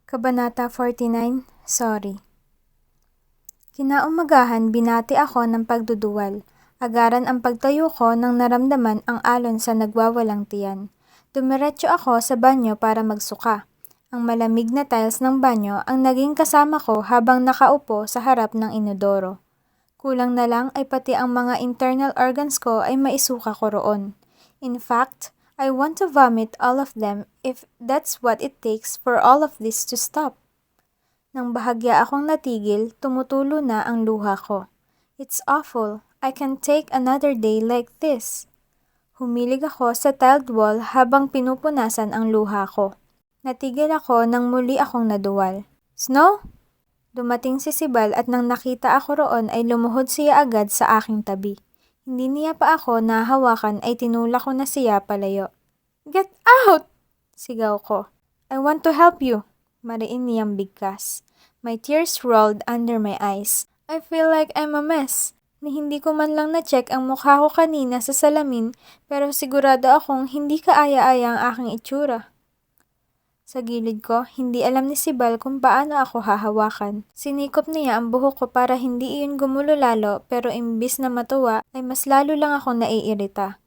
Kabanata 49, Sorry. Kinaumagahan binati ako ng pagduduwal. Agaran ang pagtayo ko nang naramdaman ang alon sa nagwawalang tiyan. Dumiretso ako sa banyo para magsuka. Ang malamig na tiles ng banyo ang naging kasama ko habang nakaupo sa harap ng inodoro. Kulang na lang ay pati ang mga internal organs ko ay maisuka ko roon. In fact, I want to vomit all of them if that's what it takes for all of this to stop. Nang bahagya akong natigil, tumutulo na ang luha ko. It's awful. I can't take another day like this. Humilig ako sa tiled wall habang pinupunasan ang luha ko. Natigil ako nang muli akong naduwal. Snow? Dumating si Sibal at nang nakita ako roon ay lumuhod siya agad sa aking tabi. Hindi niya pa ako nahawakan ay tinulak ko na siya palayo. Get out! Sigaw ko. I want to help you. Mariin niyang bigkas. My tears rolled under my eyes. I feel like I'm a mess. Ni hindi ko man lang na-check ang mukha ko kanina sa salamin pero sigurado akong hindi kaaya-aya ang aking itsura. Sa gilid ko, hindi alam ni Sibal kung paano ako hahawakan. Sinikop niya ang buhok ko para hindi iyon gumulo lalo pero imbis na matuwa ay mas lalo lang ako naiirita.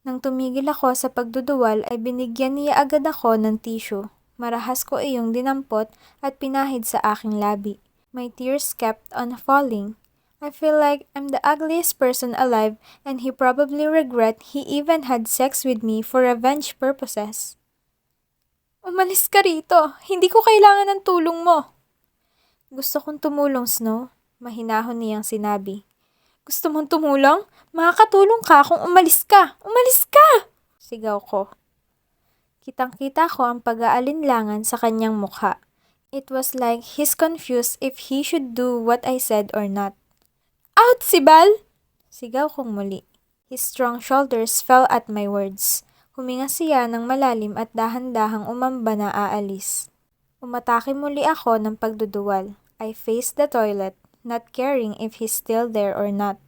Nang tumigil ako sa pagduduwal ay binigyan niya agad ako ng tissue. Marahas ko iyong dinampot at pinahid sa aking labi. My tears kept on falling. I feel like I'm the ugliest person alive and he probably regret he even had sex with me for revenge purposes. Umalis ka rito. Hindi ko kailangan ng tulong mo. Gusto kong tumulong, Snow. Mahinahon niyang sinabi. Gusto mong tumulong? Makakatulong ka kung umalis ka. Umalis ka! Sigaw ko. Kitang-kita ko ang pag-aalinlangan sa kanyang mukha. It was like he's confused if he should do what I said or not. Out, Sibal! Sigaw kong muli. His strong shoulders fell at my words. Huminga siya ng malalim at dahan-dahang umamba na aalis. Umatake muli ako ng pagduduwal. I faced the toilet, not caring if he's still there or not.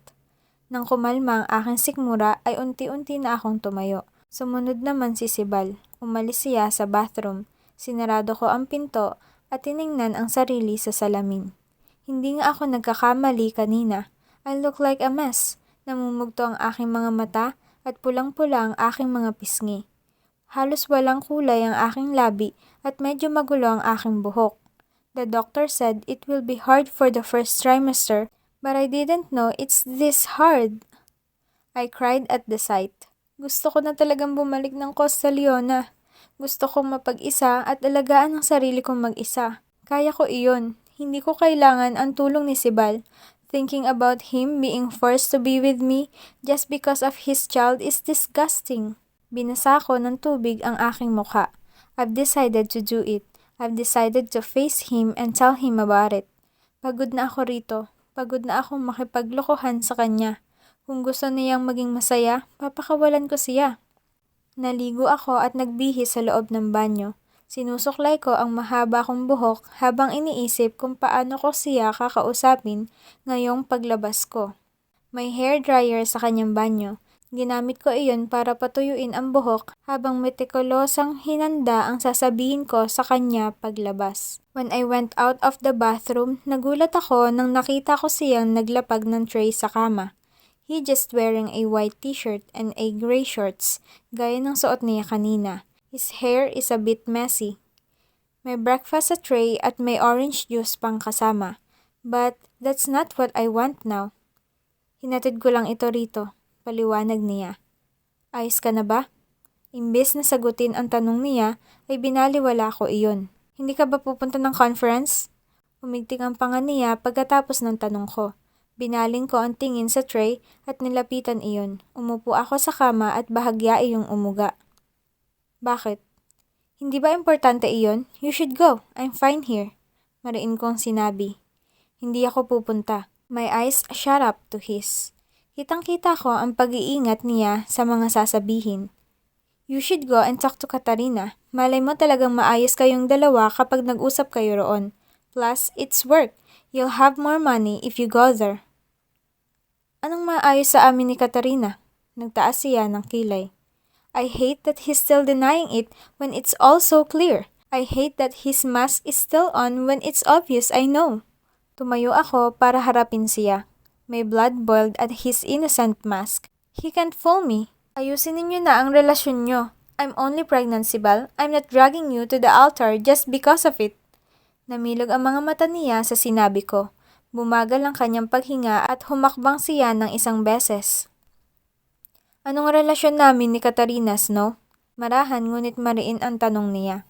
Nang kumalma ang aking sikmura ay unti-unti na akong tumayo. Sumunod naman si Sibal. Umalis siya sa bathroom. Sinarado ko ang pinto at tiningnan ang sarili sa salamin. Hindi nga ako nagkakamali kanina. I look like a mess. Namumugto ang aking mga mata at pulang-pula ang aking mga pisngi. Halos walang kulay ang aking labi at medyo magulo ang aking buhok. The doctor said it will be hard for the first trimester, but I didn't know it's this hard. I cried at the sight. Gusto ko na talagang bumalik ng Costa Leona. Gusto kong mapag-isa at alagaan ang sarili kong mag-isa. Kaya ko iyon. Hindi ko kailangan ang tulong ni Sibal. Thinking about him being forced to be with me just because of his child is disgusting. Binasa ko ng tubig ang aking mukha. I've decided to do it. I've decided to face him and tell him about it. Pagod na ako rito. Pagod na akong makipaglokohan sa kanya. Kung gusto niyang maging masaya, papakawalan ko siya. Naligo ako at nagbihis sa loob ng banyo. Sinusuklay ko ang mahaba kong buhok habang iniisip kung paano ko siya kakausapin ngayong paglabas ko. May hair dryer sa kanyang banyo. Ginamit ko iyon para patuyuin ang buhok habang metikulosang hinanda ang sasabihin ko sa kanya paglabas. When I went out of the bathroom, nagulat ako nang nakita ko siyang naglapag ng tray sa kama. He just wearing a white t-shirt and a gray shorts, gaya ng suot niya kanina. His hair is a bit messy. May breakfast sa tray at may orange juice pang kasama. But that's not what I want now. Hinatid ko lang ito rito, paliwanag niya. Ayos ka na ba? Imbes na sagutin ang tanong niya, ay binaliwala ko iyon. Hindi ka ba pupunta ng conference? Umigting ang panga niya pagkatapos ng tanong ko. Binaling ko ang tingin sa tray at nilapitan iyon. Umupo ako sa kama at bahagya iyong umuga. Bakit? Hindi ba importante iyon? You should go. I'm fine here. Mariin kong sinabi. Hindi ako pupunta. My eyes shot up to his. Kitang-kita ko ang pag-iingat niya sa mga sasabihin. You should go and talk to Katarina. Malay mo talagang maayos kayong dalawa kapag nag-usap kayo roon. Plus, it's work. You'll have more money if you go there. Anong maayos sa amin ni Katarina? Nagtaas siya ng kilay. I hate that he's still denying it when it's all so clear. I hate that his mask is still on when it's obvious I know. Tumayo ako para harapin siya. My blood boiled at his innocent mask. He can't fool me. Ayusin ninyo na ang relasyon nyo. I'm only pregnant, Sibal. I'm not dragging you to the altar just because of it. Namilog ang mga mata niya sa sinabi ko. Bumagal ang kanyang paghinga at humakbang siya ng isang beses. Anong relasyon namin ni Katarina, Snow? Marahan ngunit mariin ang tanong niya.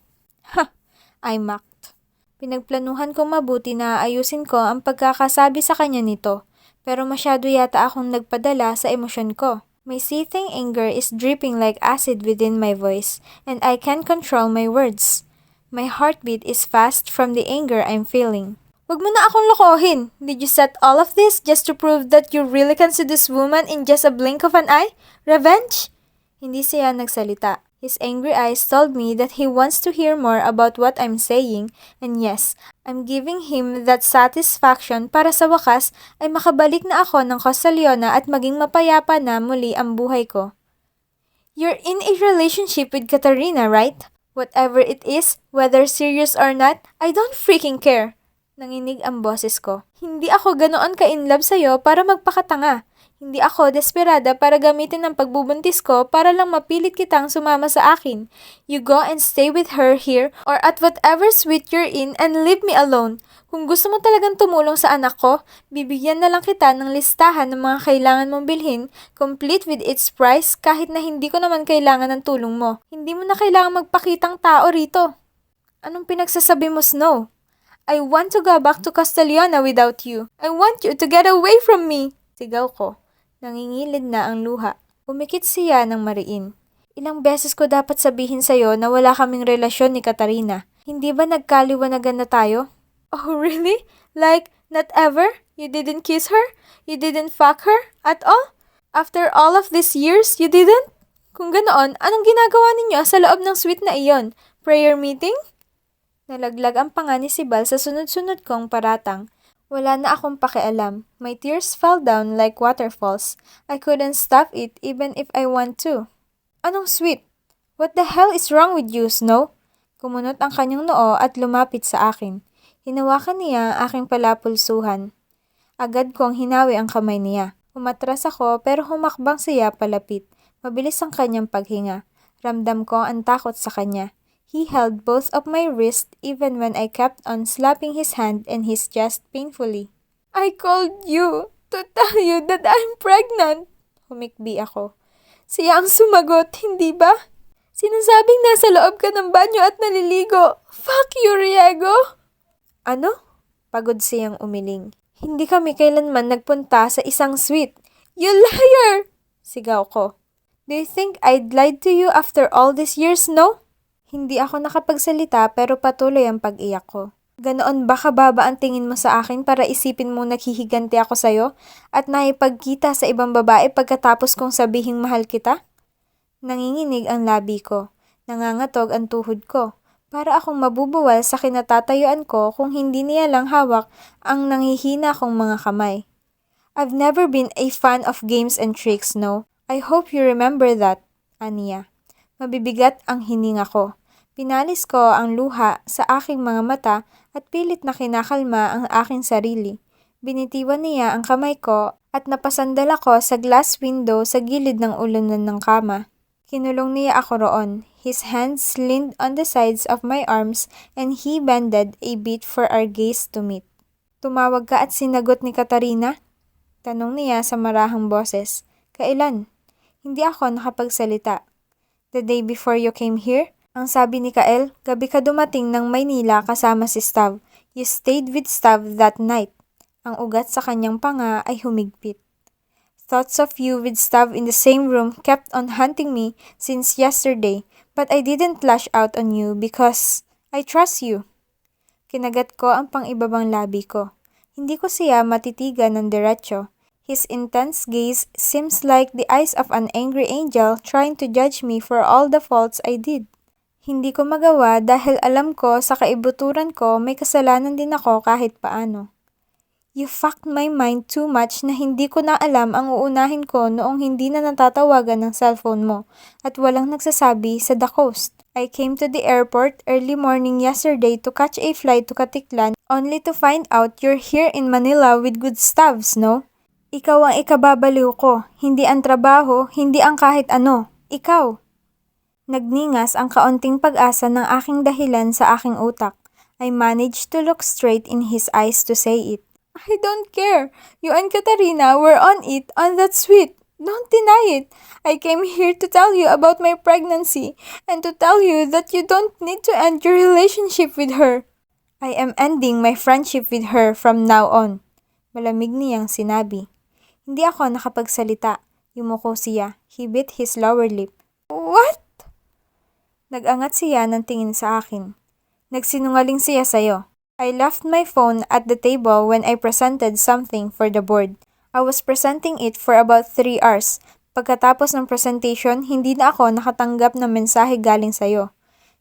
Ha! I mocked. Pinagplanuhan kong mabuti na ayusin ko ang pagkakasabi sa kanya nito, pero masyado yata akong nagpadala sa emosyon ko. My seething anger is dripping like acid within my voice, and I can't control my words. My heartbeat is fast from the anger I'm feeling. Wag mo na akong lokohin. Did you set all of this just to prove that you really can see this woman in just a blink of an eye? Revenge? Hindi siya nagsalita. His angry eyes told me that he wants to hear more about what I'm saying, and yes, I'm giving him that satisfaction para sa wakas ay makabalik na ako ng Castellana at maging mapayapa na muli ang buhay ko. You're in a relationship with Katarina, right? Whatever it is, whether serious or not, I don't freaking care. Nanginig ang boses ko. Hindi ako ganoon ka-inlove sa'yo para magpakatanga. Hindi ako desperada para gamitin ang pagbubuntis ko para lang mapilit kitang sumama sa akin. You go and stay with her here or at whatever suite you're in and leave me alone. Kung gusto mo talagang tumulong sa anak ko, bibigyan na lang kita ng listahan ng mga kailangan mong bilhin, complete with its price kahit na hindi ko naman kailangan ng tulong mo. Hindi mo na kailangan magpakitang tao rito. Anong pinagsasabi mo, Snow? I want to go back to Castellana without you. I want you to get away from me. Sigaw ko. Nangingilid na ang luha. Umikit siya ng mariin. Ilang beses ko dapat sabihin sa'yo na wala kaming relasyon ni Katarina. Hindi ba nagkaliwanagan na tayo? Oh, really? Like, not ever? You didn't kiss her? You didn't fuck her? At all? After all of these years, you didn't? Kung ganoon, anong ginagawa ninyo sa loob ng suite na iyon? Prayer meeting? Nalaglag ang panga ni Sibal sa sunod-sunod kong paratang. Wala na akong pakialam. My tears fell down like waterfalls. I couldn't stop it even if I want to. Anong sweet? What the hell is wrong with you, Snow? Kumunot ang kanyang noo at lumapit sa akin. Hinawakan niya ang aking palapulsuhan. Agad kong hinawi ang kamay niya. Umatras ako pero humakbang siya palapit. Mabilis ang kanyang paghinga. Ramdam ko ang takot sa kanya. He held both of my wrists even when I kept on slapping his hand and his chest painfully. I called you to tell you that I'm pregnant. Humikbi ako. Siya ang sumagot, hindi ba? Sinasabing nasa loob ka ng banyo at naliligo. Fuck you, Riego! Ano? Pagod siyang umiling. Hindi kami kailanman nagpunta sa isang suite. You liar! Sigaw ko. Do you think I'd lied to you after all these years, no? Hindi ako nakapagsalita pero patuloy ang pag-iyak ko. Ganoon ba kababa ang tingin mo sa akin para isipin mong naghihiganti ako sa'yo at naipagkita sa ibang babae pagkatapos kong sabihing mahal kita? Nanginginig ang labi ko. Nangangatog ang tuhod ko. Para akong mabubuwal sa kinatatayuan ko kung hindi niya lang hawak ang nanghihina kong mga kamay. I've never been a fan of games and tricks, no? I hope you remember that, Aniya. Mabibigat ang hininga ko. Pinalis ko ang luha sa aking mga mata at pilit na kinakalma ang aking sarili. Binitiwan niya ang kamay ko at napasandal ako sa glass window sa gilid ng ulunan ng kama. Kinulong niya ako roon. His hands leaned on the sides of my arms and he bended a bit for our gaze to meet. Tumawag ka at sinagot ni Katarina? Tanong niya sa marahang boses. Kailan? Hindi ako nakapagsalita. The day before you came here? Ang sabi ni Kael, gabi ka dumating ng Maynila kasama si Stav. You stayed with Stav that night. Ang ugat sa kanyang panga ay humigpit. Thoughts of you with Stav in the same room kept on haunting me since yesterday, but I didn't lash out on you because I trust you. Kinagat ko ang pang-ibabang labi ko. Hindi ko siya matitigan ng diretso. His intense gaze seems like the eyes of an angry angel trying to judge me for all the faults I did. Hindi ko magawa dahil alam ko sa kaibuturan ko may kasalanan din ako kahit paano. You fucked my mind too much na hindi ko na alam ang uunahin ko noong hindi na natatawagan ng cellphone mo at walang nagsasabi sa The Coast. I came to the airport early morning yesterday to catch a flight to Katiklan only to find out you're here in Manila with good stuffs, no? Ikaw ang ikababaliw ko, hindi ang trabaho, hindi ang kahit ano. Ikaw! Nagningas ang kaunting pag-asa ng aking dahilan sa aking utak. I managed to look straight in his eyes to say it. I don't care. You and Katarina were on it, on that suite. Don't deny it. I came here to tell you about my pregnancy and to tell you that you don't need to end your relationship with her. I am ending my friendship with her from now on. Malamig niyang sinabi. Hindi ako nakapagsalita. Yumuko siya. He bit his lower lip. What? Nag-angat siya ng tingin sa akin. Nagsinungaling siya sa'yo. I left my phone at the table when I presented something for the board. I was presenting it for about 3 hours. Pagkatapos ng presentation, hindi na ako nakatanggap ng mensahe galing sa'yo.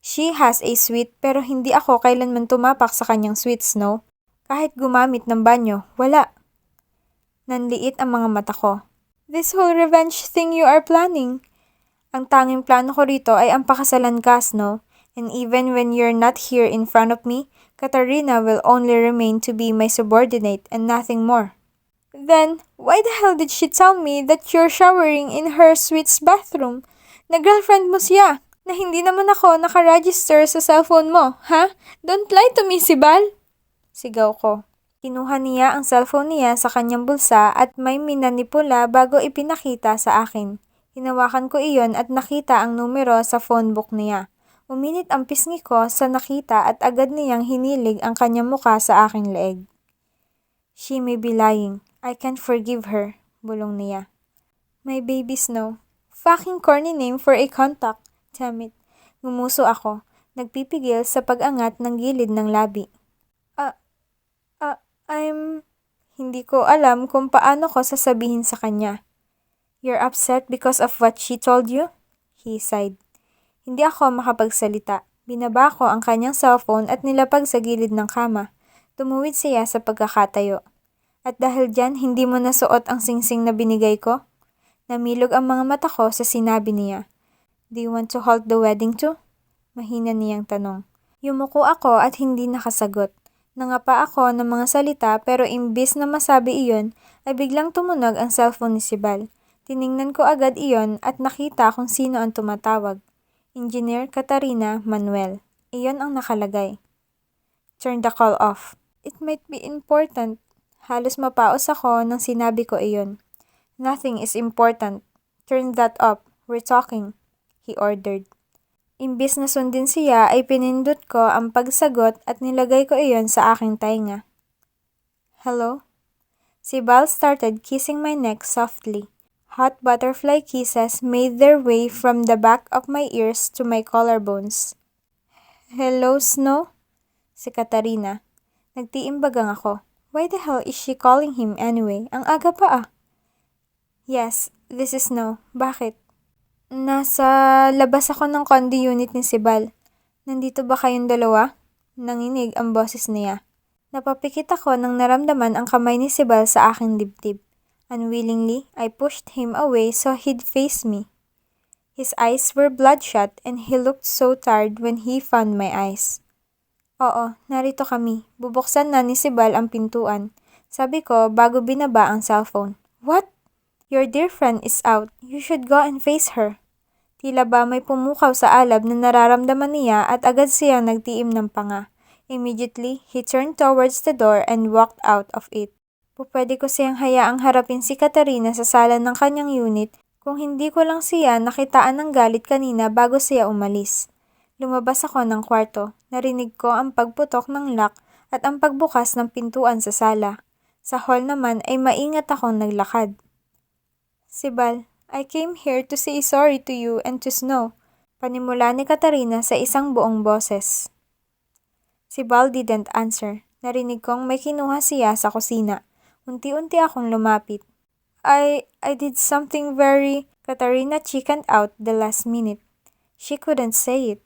She has a suite pero hindi ako kailanman tumapak sa kanyang suites, no? Kahit gumamit ng banyo, wala. Nanliit ang mga mata ko. This whole revenge thing you are planning. Ang tanging plano ko rito ay ang pakasalan ka, no? And even when you're not here in front of me, Katarina will only remain to be my subordinate and nothing more. Then, why the hell did she tell me that you're showering in her suite's bathroom? Na-girlfriend mo siya, na hindi naman ako nakaregister sa cellphone mo, ha? Don't lie to me, Sibal! Sigaw ko. Kinuha niya ang cellphone niya sa kanyang bulsa at may minanipula bago ipinakita sa akin. Hinawakan ko iyon at nakita ang numero sa phone book niya. Uminit ang pisngi ko sa nakita at agad niyang hinilig ang kanyang muka sa aking leeg. She may be lying. I can't forgive her, bulong niya. My baby Snow. Fucking corny name for a contact. Damn it. Ngumuso ako, nagpipigil sa pag-angat ng gilid ng labi. Hindi ko alam kung paano ko sasabihin sa kanya. You're upset because of what she told you? He sighed. Hindi ako makapagsalita. Binaba ko ang kanyang cellphone at nilapag sa gilid ng kama. Tumuwid siya sa pagkakatayo. At dahil dyan, hindi mo nasuot ang singsing na binigay ko? Namilog ang mga mata ko sa sinabi niya. Do you want to halt the wedding too? Mahina niyang tanong. Yumuko ako at hindi nakasagot. Nangapa ako ng mga salita pero imbis na masabi iyon, ay biglang tumunog ang cellphone ni Sibal. Tiningnan ko agad iyon at nakita kung sino ang tumatawag. Engineer Katarina Manuel. Iyon ang nakalagay. Turn the call off. It might be important. Halos mapaos ako nang sinabi ko iyon. Nothing is important. Turn that up. We're talking, he ordered. Imbis na sundin siya ay pinindot ko ang pagsagot at nilagay ko iyon sa aking tainga. Hello? Si Bal started kissing my neck softly. Hot butterfly kisses made their way from the back of my ears to my collarbones. Hello, Snow? Si Katarina. Nagtiimbagang ako. Why the hell is she calling him anyway? Ang aga pa ah. Yes, this is Snow. Bakit? Nasa labas ako ng condo unit ni Sibal. Nandito ba kayong dalawa? Nanginig ang boses niya. Napapikit ako nang naramdaman ang kamay ni Sibal sa aking dibdib. Unwillingly, I pushed him away so he'd face me. His eyes were bloodshot and he looked so tired when he found my eyes. Oo, narito kami. Bubuksan na ni Sibal ang pintuan. Sabi ko bago binaba ang cellphone. What? Your dear friend is out. You should go and face her. Tila ba may pumukaw sa alab na nararamdaman niya at agad siyang nagtiim ng panga. Immediately, he turned towards the door and walked out of it. Pupwede ko siyang hayaang harapin si Katarina sa sala ng kanyang unit kung hindi ko lang siya nakitaan ng galit kanina bago siya umalis. Lumabas ako ng kwarto. Narinig ko ang pagputok ng lock at ang pagbukas ng pintuan sa sala. Sa hall naman ay maingat akong naglakad. Sibal, I came here to say sorry to you and to Snow. Panimula ni Katarina sa isang buong boses. Sibal didn't answer. Narinig kong may kinuha siya sa kusina. Unti-unti akong lumapit. I did something very... Katarina chickened out the last minute. She couldn't say it.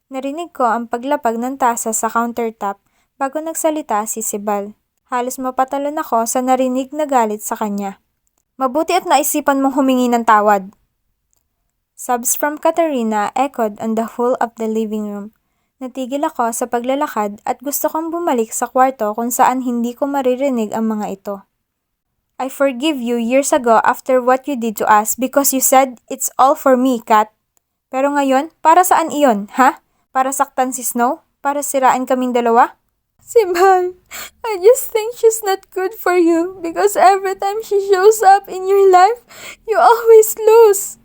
Narinig ko ang paglapag ng tasa sa countertop bago nagsalita si Sibal. Halos mapatalon ako sa narinig na galit sa kanya. Mabuti at naisipan mong humingi ng tawad. Sobs from Katarina echoed on the whole of the living room. Natigil ako sa paglalakad at gusto kong bumalik sa kwarto kung saan hindi ko maririnig ang mga ito. I forgive you years ago after what you did to us because you said it's all for me, Kat. Pero ngayon, para saan iyon, ha? Para saktan si Snow? Para siraan kaming dalawa? Sibal, I just think she's not good for you because every time she shows up in your life, you always lose.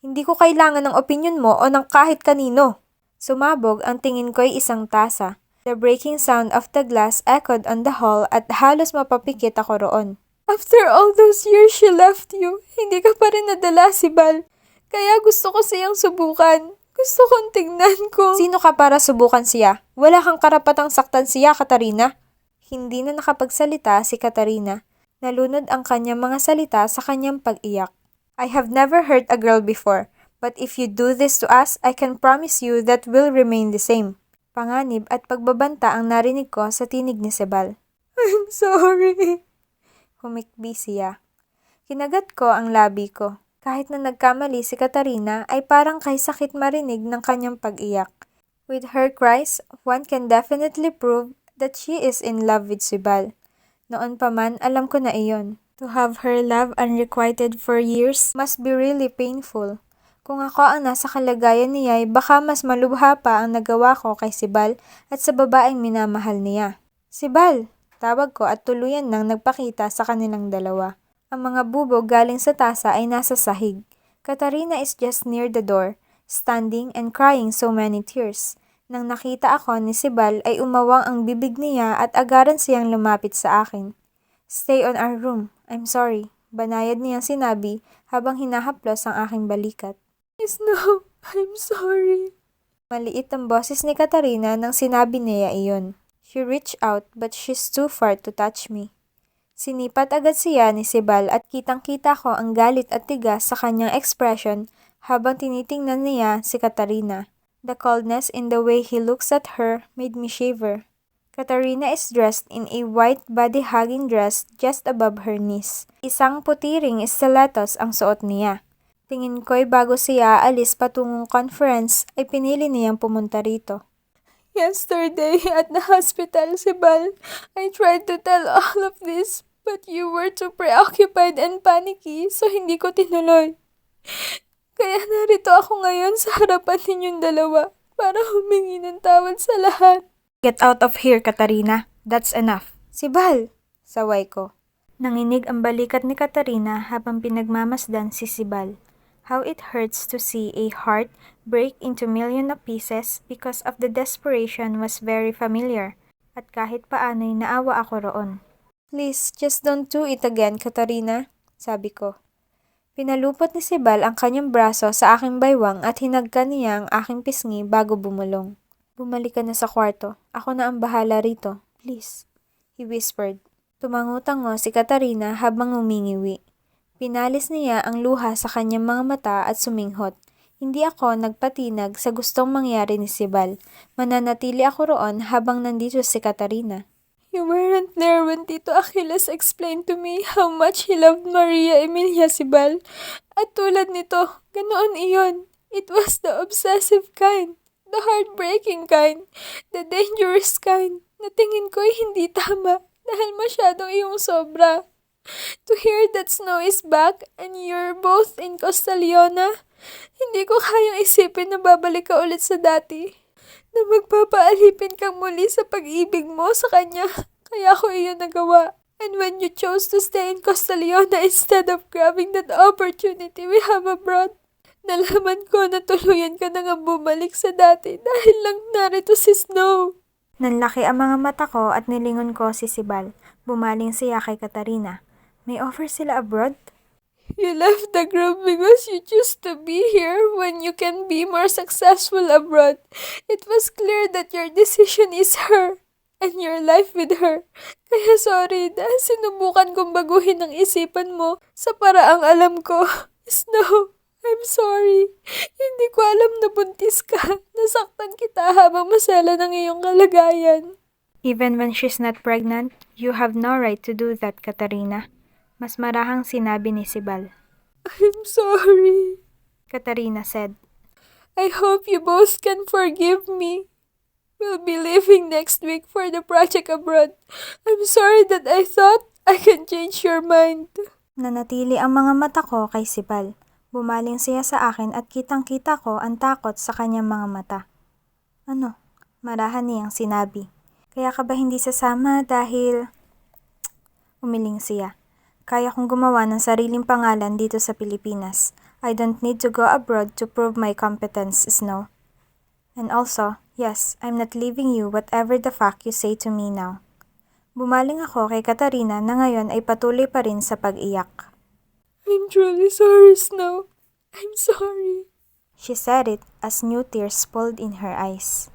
Hindi ko kailangan ng opinion mo o ng kahit kanino. Sumabog ang tingin ko'y isang tasa. The breaking sound of the glass echoed on the hall at halos mapapikit ako roon. After all those years she left you, hindi ka pa rin nadala, Sibal. Kaya gusto ko siyang subukan. Gusto kong tignan ko. Sino ka para subukan siya? Wala kang karapatang saktan siya, Katarina. Hindi na nakapagsalita si Katarina. Nalunod ang kanyang mga salita sa kanyang pag-iyak. I have never hurt a girl before, but if you do this to us, I can promise you that will remain the same. Panganib at pagbabanta ang narinig ko sa tinig ni Sibal. I'm sorry. Humikbi siya. Kinagat ko ang labi ko. Kahit na nagkamali si Katarina ay parang kay sakit marinig ng kanyang pag-iyak. With her cries, one can definitely prove that she is in love with Sibal. Noon pa man, alam ko na iyon. To have her love unrequited for years must be really painful. Kung ako ang nasa kalagayan niya ay baka mas malubha pa ang nagawa ko kay Sibal at sa babaeng minamahal niya. Sibal! Tawag ko at tuluyan nang nagpakita sa kanilang dalawa. Ang mga bubog galing sa tasa ay nasa sahig. Katarina is just near the door, standing and crying so many tears. Nang nakita ako ni Sibal ay umawang ang bibig niya at agaran siyang lumapit sa akin. Stay on our room. I'm sorry. Banayad niyang sinabi habang hinahaplos ang aking balikat. No, I'm sorry. Maliit ang boses ni Katarina nang sinabi niya iyon. She reached out but she's too far to touch me. Sinipat agad siya ni Sibal at kitang-kita ko ang galit at tigas sa kanyang expression habang tinitingnan niya si Katarina. The coldness in the way he looks at her made me shiver. Katarina is dressed in a white body-hugging dress just above her knees. Isang putiring stilettos ang suot niya. Tingin ko'y bago siya alis patungong conference ay pinili niyang pumunta rito. Yesterday at the hospital, Sibal, I tried to tell all of this, but you were too preoccupied and panicky, so hindi ko tinuloy. Kaya narito ako ngayon sa harapan ninyong dalawa para humingi ng tawad sa lahat. Get out of here, Katarina. That's enough. Sibal! Saway ko. Nanginig ang balikat ni Katarina habang pinagmamasdan si Sibal. How it hurts to see a heart break into million of pieces because of the desperation was very familiar. At kahit paano'y naawa ako roon. Please, just don't do it again, Katarina, sabi ko. Pinalupot ni Sibal ang kanyang braso sa aking baywang at hinagkan niya ang aking pisngi bago bumulong. Bumalik ka na sa kwarto. Ako na ang bahala rito. Please, he whispered. Tumango-tango si Katarina habang umingiwi. Pinalis niya ang luha sa kanyang mga mata at suminghot. Hindi ako nagpatinag sa gustong mangyari ni Sibal. Mananatili ako roon habang nandito si Katarina. You weren't there when Tito Achilles explained to me how much he loved Maria Emilia, Sibal. At tulad nito, ganoon iyon. It was the obsessive kind, the heartbreaking kind, the dangerous kind. Natingin ko'y hindi tama dahil masyadong iyong sobra. To hear that Snow is back and you're both in Costa Leona, hindi ko kayang isipin na babalik ka ulit sa dati. Na magpapaalipin kang muli sa pag-ibig mo sa kanya, kaya ko iyon nagawa. And when you chose to stay in Costa Leona instead of grabbing that opportunity we have abroad, nalaman ko na tuluyan ka na nga bumalik sa dati dahil lang narito si Snow. Nanlaki ang mga mata ko at nilingon ko si Sibal. Bumaling siya kay Katarina. May offer sila abroad? You left the group because you choose to be here when you can be more successful abroad. It was clear that your decision is her and your life with her. Kaya sorry dahil sinubukan kong baguhin ang isipan mo sa paraang alam ko. Snow, I'm sorry. Hindi ko alam na buntis ka. Nasaktan kita habang masela ng iyong kalagayan. Even when she's not pregnant, you have no right to do that, Katarina. Mas marahang sinabi ni Sibal. I'm sorry. Katarina said. I hope you both can forgive me. We'll be leaving next week for the project abroad. I'm sorry that I thought I can change your mind. Nanatili ang mga mata ko kay Sibal. Bumaling siya sa akin at kitang-kita ko ang takot sa kanyang mga mata. Ano? Marahan niyang sinabi. Kaya ka ba hindi sasama dahil... Umiling siya. Kaya kong gumawa ng sariling pangalan dito sa Pilipinas. I don't need to go abroad to prove my competence, Snow. And also, yes, I'm not leaving you whatever the fuck you say to me now. Bumaling ako kay Katarina na ngayon ay patuloy pa rin sa pag-iyak. I'm truly sorry, Snow. I'm sorry. She said it as new tears pulled in her eyes.